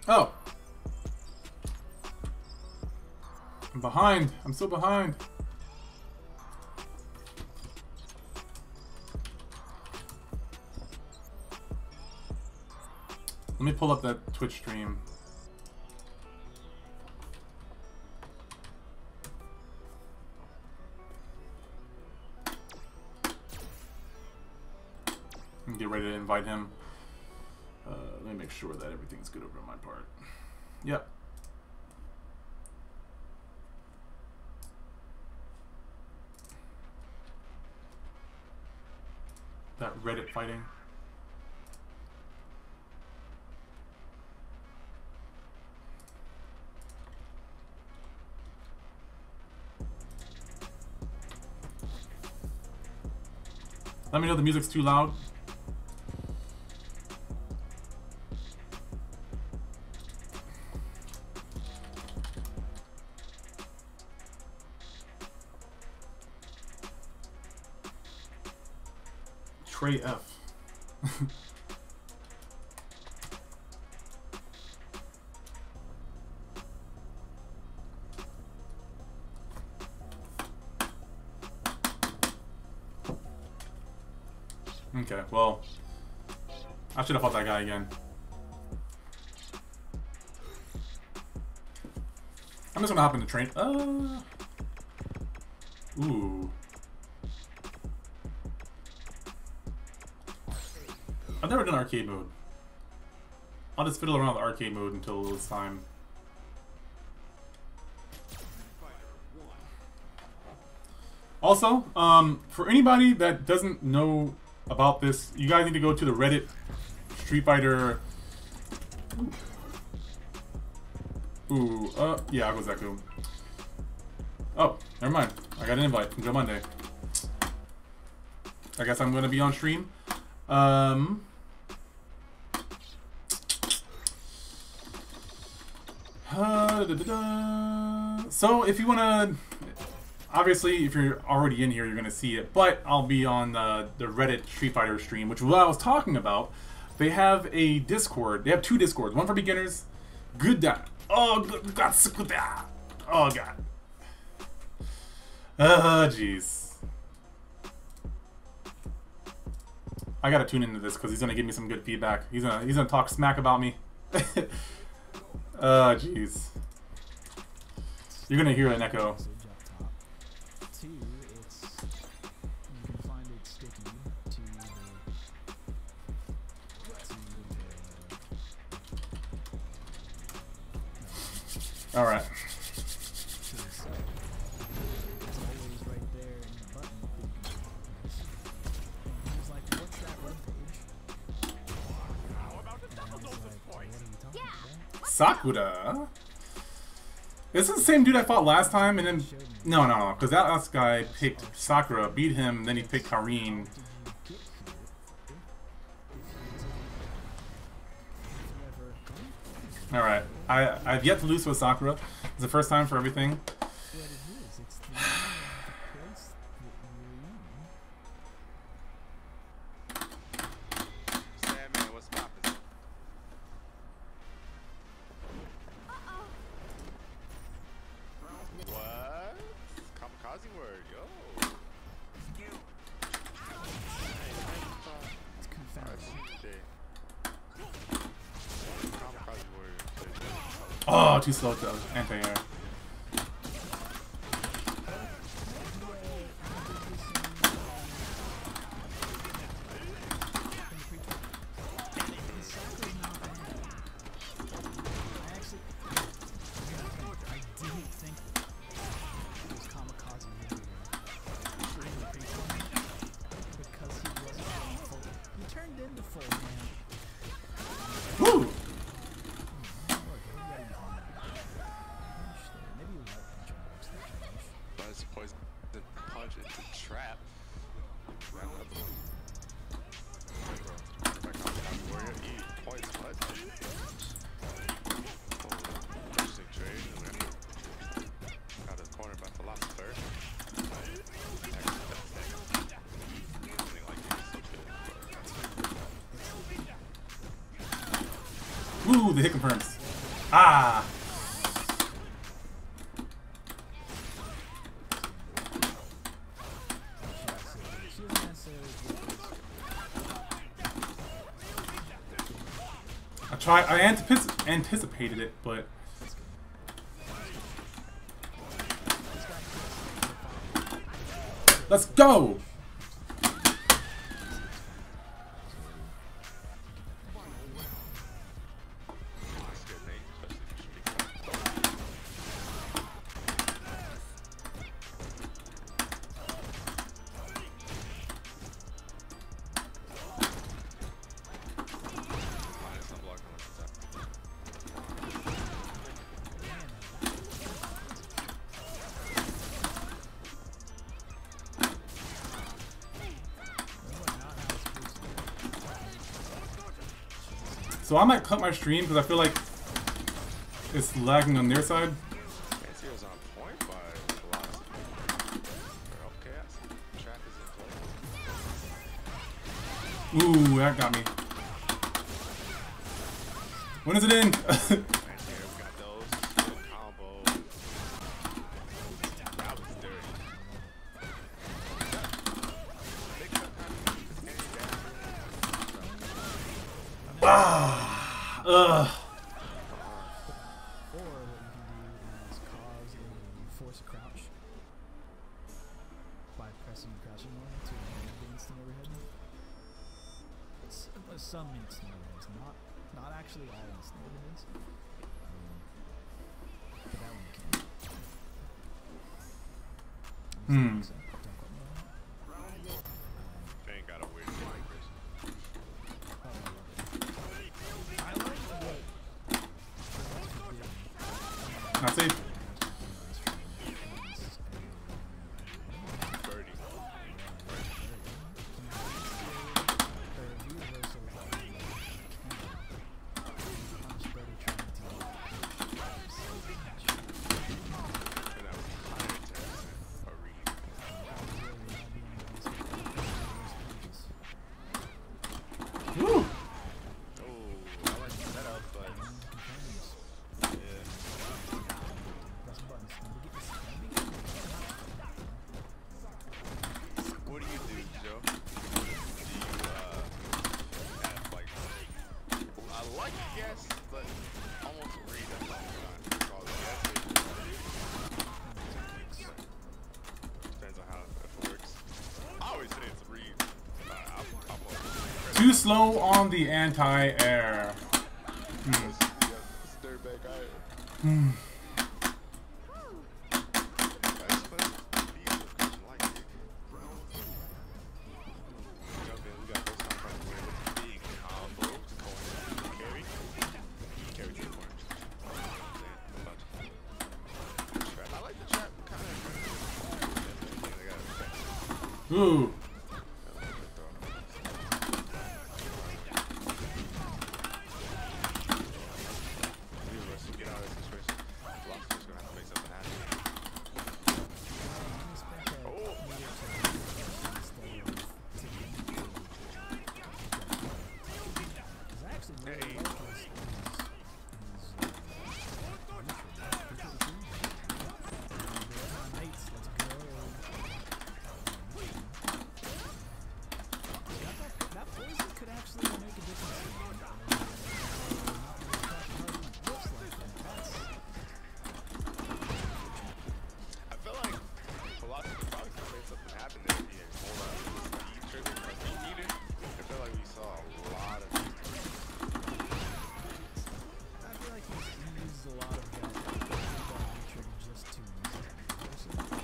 Oh. I'm behind. I'm so behind. Let me pull up that Twitch stream. And get ready to invite him. Let me make sure that everything's good over on my part. Yep. That Reddit fighting. Let me know the music's too loud. Trey F. Okay, well, I should have fought that guy again. I'm just gonna hop in the train. Ooh. I've never done arcade mode. I'll just fiddle around with arcade mode until it's time. Also, for anybody that doesn't know about this, you guys need to go to the Reddit Street Fighter. Yeah, I'll go Zaku. Oh, never mind. I got an invite from Joe Monday. I guess I'm gonna be on stream. So if you wanna, obviously, if you're already in here, you're gonna see it. But I'll be on the Reddit Street Fighter stream, which is what I was talking about. They have a Discord. They have two Discords. One for beginners. Good. Oh God. Oh God. Jeez. I gotta tune into this because he's gonna give me some good feedback. He's gonna talk smack about me. Jeez. You're gonna hear an echo. All right. Sakura? This is the same dude I fought last time, and then no, because that last guy picked Sakura, beat him, then he picked Karine. All right, I've yet to lose with Sakura. It's the first time for everything. Oh, too slow to anti-air. Woo! Ooh, the hit confirms. Ah! I anticipated it, but let's go! So I might cut my stream because I feel like it's lagging on their side. Ansio's on point by velocity. Okay, I see. Trap is in play. Ooh, that got me. When is it in? Right here, we got those. Good combo. That was dirty. Ah, ugh. Or what you can do is cause a force a crouch by pressing crouching one to avoid the instant overhead. Some instant overheads, not actually all instant overheads. But that one you can. So, don't quote me on that. They ain't got a weird fingers. I like the Not safe. Birdie. And that was higher test a read. Woo. Oh, I like the setup, but yeah. What do you do, Joe? Do you have like I like guess, but almost read at the same time. Call it guess. Depends on how if it works. I always say it's read. I'll Too slow on the anti-air. Stir back iron. Hmm. Ooh.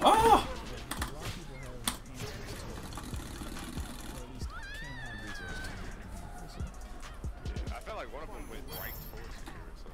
Ah! I felt like one of them went right towards here, so.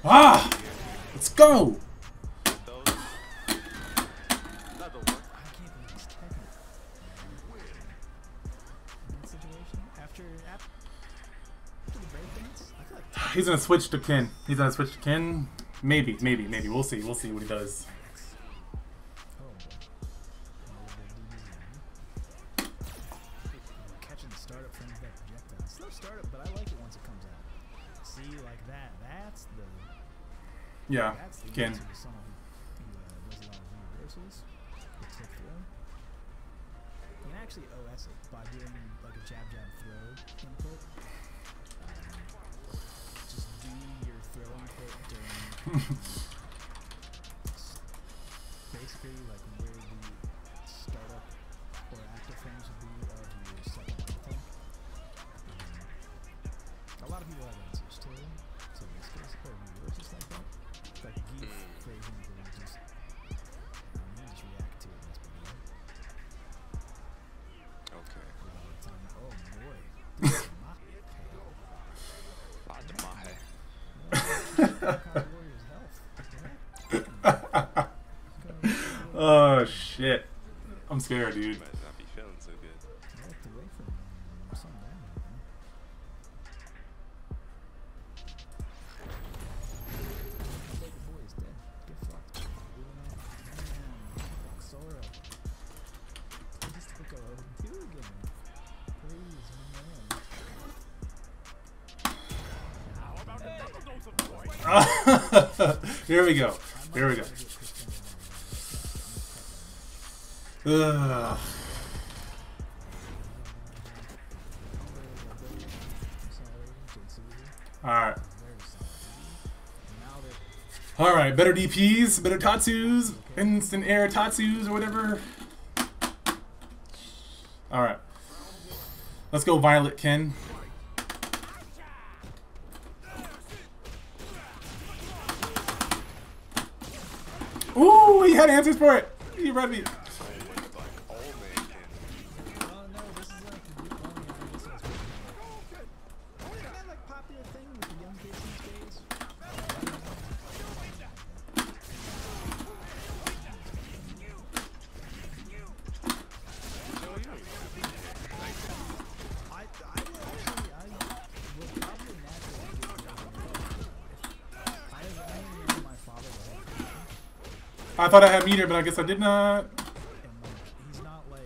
Ah! Let's go! He's gonna switch to Kin. He's gonna switch to Kin. Maybe. We'll see. We'll see what he does. Catching the startup from that projectile. Slow startup, but I like it once it comes out. See, like that. That's the. Yeah, That's the Kin. answer to someone who does a lot of reversals. The tip throw. You can actually OS it by doing like a jab throw input. Just do your throw input during basically like where the startup or active frames would be of your second attack. A lot of people have answers too. So in this case, or reverses like that. Like Geef, for example, scared, dude. Might not be feeling so good. I like the way from some down there, man. I think the boy is dead. Get fucked. Moving on. Damn. Fuck Sora. I just took a two again. Please, man. How about a double dose of poison? Here we go. Here we go. Ugh. Alright. Alright, better DPs, better Tatsus, instant air Tatsus or whatever. Alright. Let's go Violet Ken. Ooh, he had answers for it. He read me. I thought I had meter, but I guess I did not. He's not like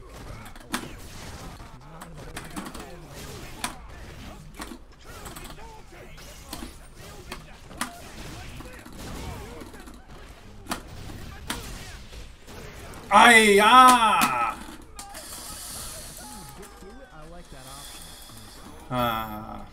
I like that option. Ah.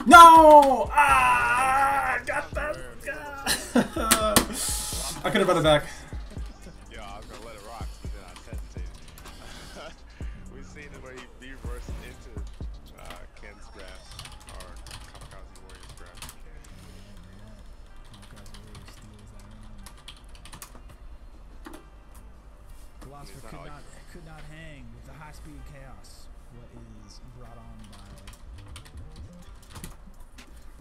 No! Ah! Got that! I could have brought it back. Yeah, I was gonna let it rock, but then I hesitated. We've seen it where he reversed into Ken's grasp, or Kamikaze Warrior's grasp. Philosopher could not hang with the high-speed chaos. What is brought on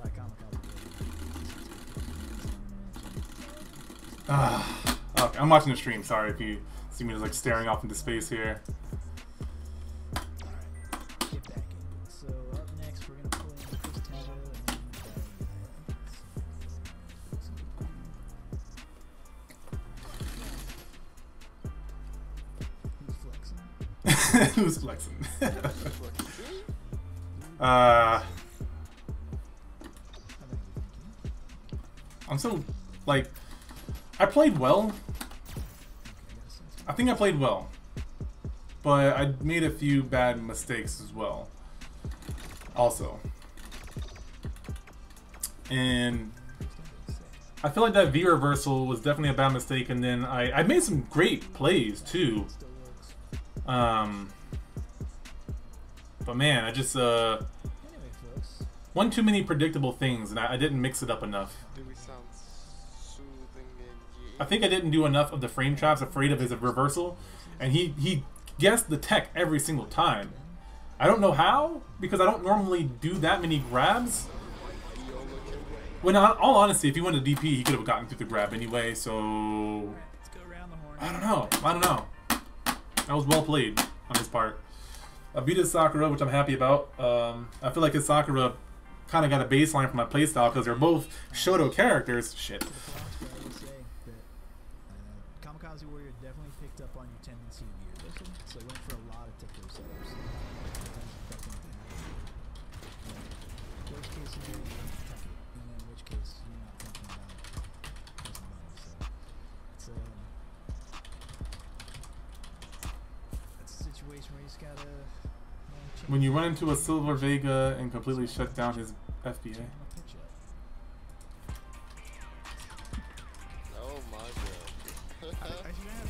by Kamikaze Warrior. Okay, I'm watching the stream. Sorry if you see me just like staring off into space here. Get back in. So up next, we're gonna pull in Chris Tango and Who's flexing? I'm so like I played well. I think I played well, but I made a few bad mistakes as well. Also, and I feel like that V reversal was definitely a bad mistake. And then I made some great plays too. But man, I just one too many predictable things, and I didn't mix it up enough. Do we sound soothing and I think I didn't do enough of the frame traps, afraid of his reversal, and he guessed the tech every single time. I don't know how, because I don't normally do that many grabs. When, in all honesty, if he went to DP, he could have gotten through the grab anyway, so I don't know. That was well played on his part. I beat his Sakura, which I'm happy about. I feel like his Sakura kind of got a baseline for my playstyle because they're both Shoto characters. Shit. Kamikaze Warrior definitely picked up on your tendency to be aggressive, so went for a lot of tip-throw setups. Definitely worst case scenario, you don't attack it, and then in which case you're not thinking about pressing buttons. So it's a situation where you just gotta change. When you run into a Silver Vega and completely shut down his FBA. Oh my god. I should have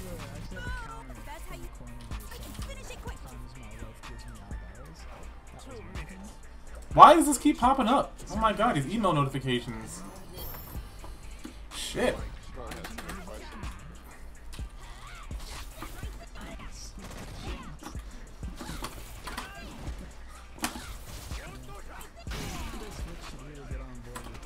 a counter That's how in you the corner of your side. finish it quick. Sometimes my left gives me eyeballs. That was one thing. Why does this keep popping up? Oh my god, these email notifications. Shit. Bro, that's a good question. This switch should really get on board with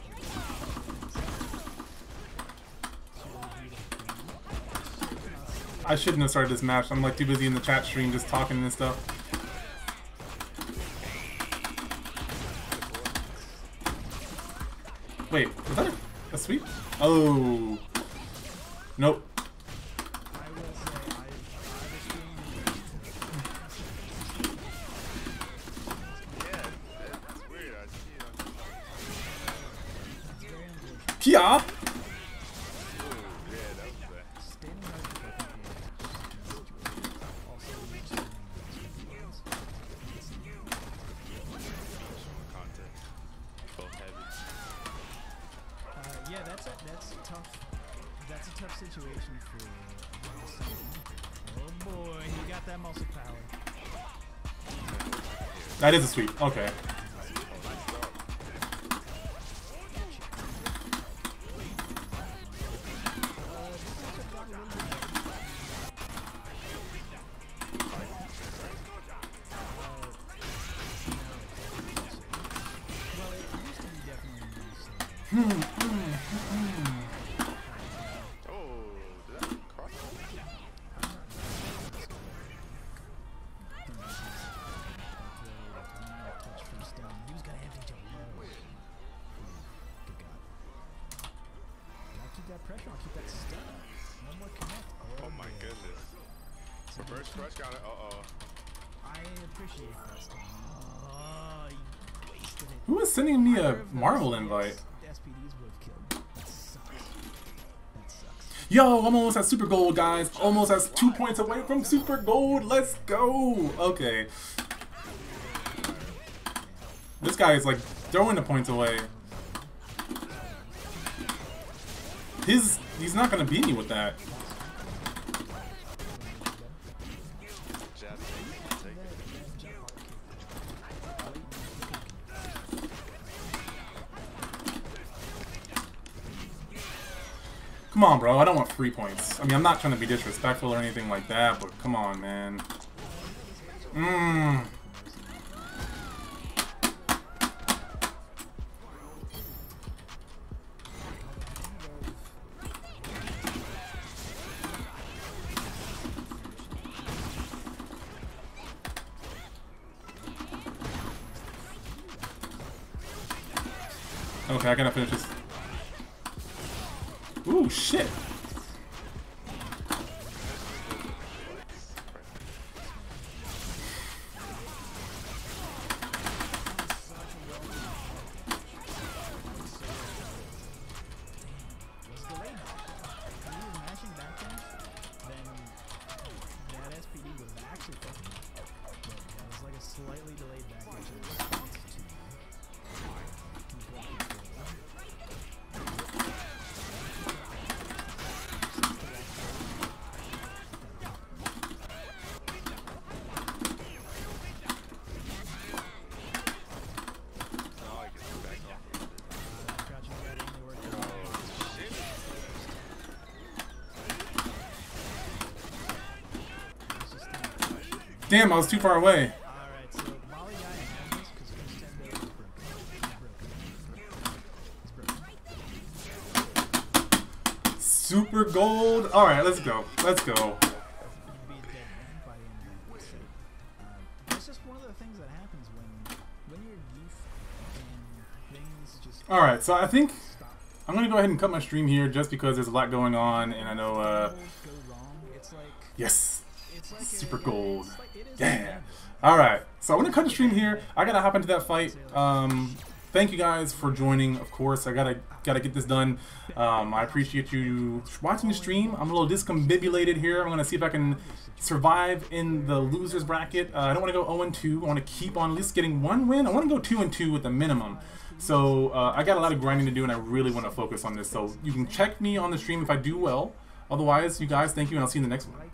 I shouldn't have started this match. I'm like too busy in the chat stream just talking and stuff. Wait, was that a sweep? Oh. Nope. I will say, I Yeah, that's weird. I see it. it's very unfortunate. Kia! Ooh, yeah, that was bad. Standing right to the situation. Also, Context. Both heavy. yeah, that's tough. That's a tough situation for. Oh boy, he got that muscle power. That is a sweep. Okay. Well, it used to be definitely Oh, did that cross? touch first down. He was gonna empty to low. Good God. I'll keep that pressure. I'll keep that stun. One more connect. Oh my goodness. Reverse crush counter. Uh-oh. I appreciate that stun. Oh, he wasted it. Who is sending me Either a of those Marvel hits, invite? the SPDs would have killed. That sucks. That sucks. Yo, I'm almost at Super Gold, guys. Almost at 2 points away from Super Gold. Let's go. Okay. This guy is like throwing the points away. He's not gonna beat me with that. Jab, take it. Come on, bro. I don't want 3 points. I mean, I'm not trying to be disrespectful or anything like that, but come on, man. Okay, I gotta finish this. Ooh, shit. Was delayed. If he was mashing back then that SPD would have actually fucking him. But that was like a slightly delayed back dash in response to keep walking forward. Now I can back off a little bit. Crouching red only worked out. Shit. It's just kind of Damn, I was too far away. Alright, so Molly guy has this because Chris Tendo is broken. He's broken. Super Gold. Alright, let's go. Let's go. He'd be a dead man by the end of that set. That's just one of the things that happens when you're youth and things just Alright, so I think stop. I'm gonna go ahead and cut my stream here just because there's a lot going on and I know Go wrong Yes. It's like Super yeah, gold. it's like, it is Yeah. Alright, so I'm gonna cut the stream here. I gotta hop into that fight. Thank you guys for joining, of course. I gotta get this done. I appreciate you watching the stream. I'm a little discombobulated here. I'm gonna see if I can survive in the losers bracket. I don't want to go 0-2. I want to keep on at least getting one win. I want to go 2-2 at the minimum. So I got a lot of grinding to do, and I really want to focus on this. So you can check me on the stream if I do well. Otherwise, you guys, thank you, and I'll see you in the next one.